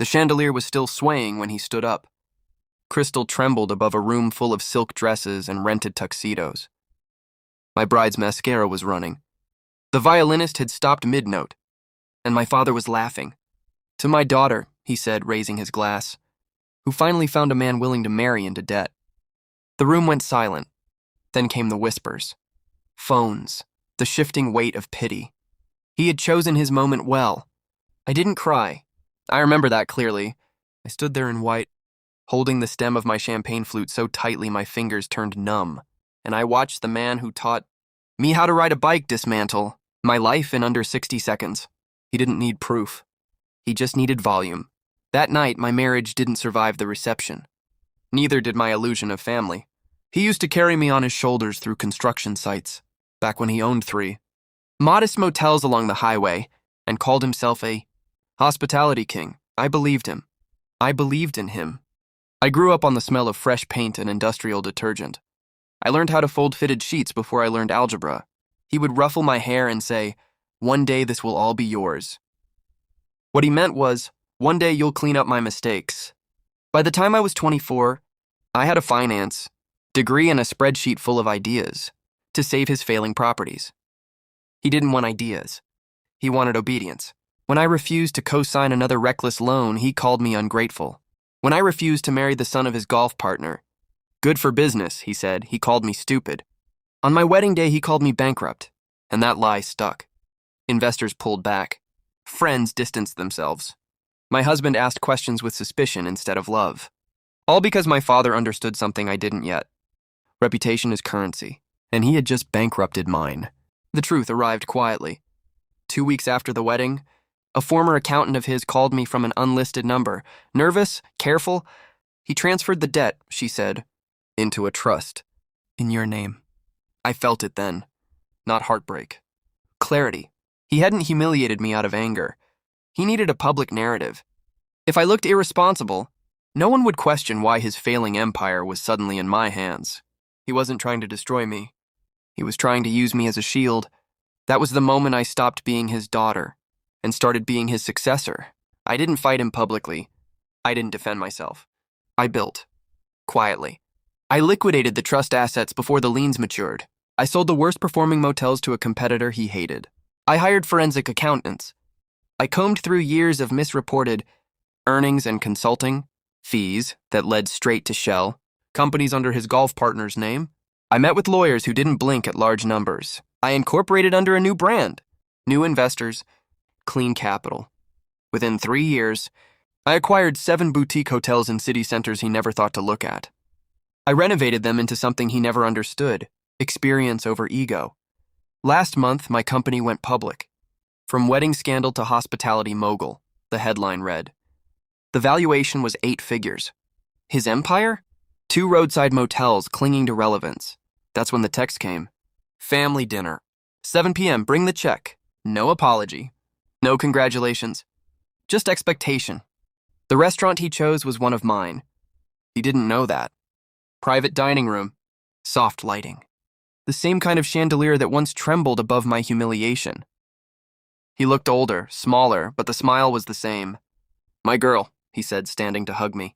The chandelier was still swaying when he stood up. Crystal trembled above a room full of silk dresses and rented tuxedos. My bride's mascara was running. The violinist had stopped mid-note, and my father was laughing. "To my daughter," he said, raising his glass, "who finally found a man willing to marry into debt." The room went silent. Then came the whispers. Phones, the shifting weight of pity. He had chosen his moment well. I didn't cry. I remember that clearly. I stood there in white, holding the stem of my champagne flute so tightly my fingers turned numb, and I watched the man who taught me how to ride a bike dismantle my life in under 60 seconds. He didn't need proof. He just needed volume. That night, my marriage didn't survive the reception. Neither did my illusion of family. He used to carry me on his shoulders through construction sites, back when he owned 3 modest motels along the highway, and called himself a hospitality king. I believed him. I believed in him. I grew up on the smell of fresh paint and industrial detergent. I learned how to fold fitted sheets before I learned algebra. He would ruffle my hair and say, "One day this will all be yours." What he meant was, "One day you'll clean up my mistakes." By the time I was 24, I had a finance degree and a spreadsheet full of ideas to save his failing properties. He didn't want ideas. He wanted obedience. When I refused to co-sign another reckless loan, he called me ungrateful. When I refused to marry the son of his golf partner, "Good for business," he said, he called me stupid. On my wedding day, he called me bankrupt, and that lie stuck. Investors pulled back. Friends distanced themselves. My husband asked questions with suspicion instead of love. All because my father understood something I didn't yet. Reputation is currency, and he had just bankrupted mine. The truth arrived quietly. 2 weeks after the wedding, a former accountant of his called me from an unlisted number. Nervous, careful. "He transferred the debt," she said, "into a trust. In your name." I felt it then. Not heartbreak. Clarity. He hadn't humiliated me out of anger. He needed a public narrative. If I looked irresponsible, no one would question why his failing empire was suddenly in my hands. He wasn't trying to destroy me. He was trying to use me as a shield. That was the moment I stopped being his daughter and started being his successor. I didn't fight him publicly. I didn't defend myself. I built. Quietly. I liquidated the trust assets before the liens matured. I sold the worst-performing motels to a competitor he hated. I hired forensic accountants. I combed through years of misreported earnings and consulting fees that led straight to shell companies under his golf partner's name. I met with lawyers who didn't blink at large numbers. I incorporated under a new brand, new investors, clean capital. Within 3 years, I acquired 7 boutique hotels in city centers he never thought to look at. I renovated them into something he never understood, experience over ego. Last month, my company went public. From wedding scandal to hospitality mogul, the headline read. The valuation was 8 figures. His empire? 2 roadside motels clinging to relevance. That's when the text came. Family dinner. 7 p.m., bring the check. No apology. No congratulations. Just expectation. The restaurant he chose was one of mine. He didn't know that. Private dining room. Soft lighting. The same kind of chandelier that once trembled above my humiliation. He looked older, smaller, but the smile was the same. "My girl," he said, standing to hug me.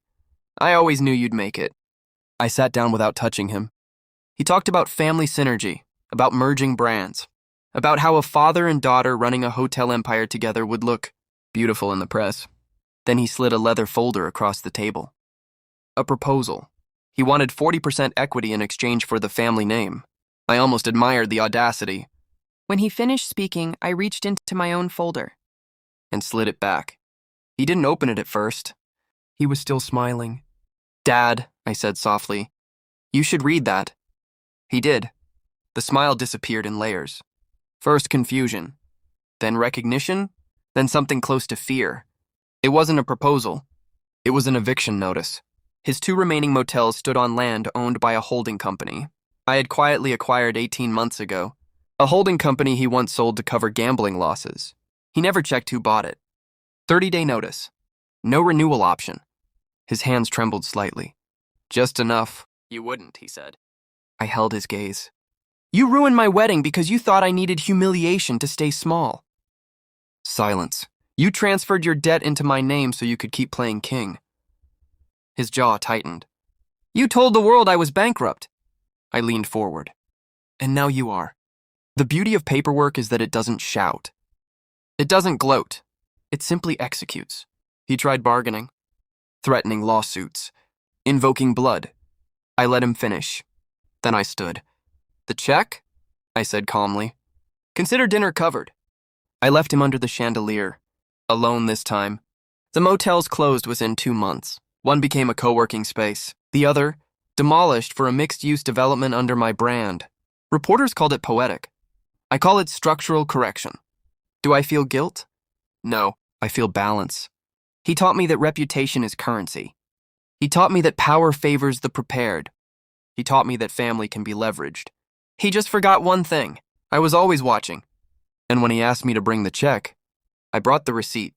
"I always knew you'd make it." I sat down without touching him. He talked about family synergy, about merging brands, about how a father and daughter running a hotel empire together would look beautiful in the press. Then he slid a leather folder across the table. A proposal. He wanted 40% equity in exchange for the family name. I almost admired the audacity. When he finished speaking, I reached into my own folder and slid it back. He didn't open it at first. He was still smiling. "Dad," I said softly, "you should read that." He did. The smile disappeared in layers. First confusion, then recognition, then something close to fear. It wasn't a proposal. It was an eviction notice. His 2 remaining motels stood on land owned by a holding company I had quietly acquired 18 months ago, a holding company he once sold to cover gambling losses. He never checked who bought it. 30-day notice. No renewal option. His hands trembled slightly. "Just enough." "You wouldn't," he said. I held his gaze. "You ruined my wedding because you thought I needed humiliation to stay small." Silence. You transferred your debt into my name so you could keep playing king. His jaw tightened. You told the world I was bankrupt. I leaned forward. And now you are. The beauty of paperwork is that it doesn't shout. It doesn't gloat. It simply executes. He tried bargaining, threatening lawsuits, invoking blood. I let him finish. Then I stood. The check? I said calmly. Consider dinner covered. I left him under the chandelier. Alone this time. The motels closed within 2 months. One became a co-working space. The other, demolished for a mixed-use development under my brand. Reporters called it poetic. I call it structural correction. Do I feel guilt? No, I feel balance. He taught me that reputation is currency. He taught me that power favors the prepared. He taught me that family can be leveraged. He just forgot one thing. I was always watching. And when he asked me to bring the check, I brought the receipt.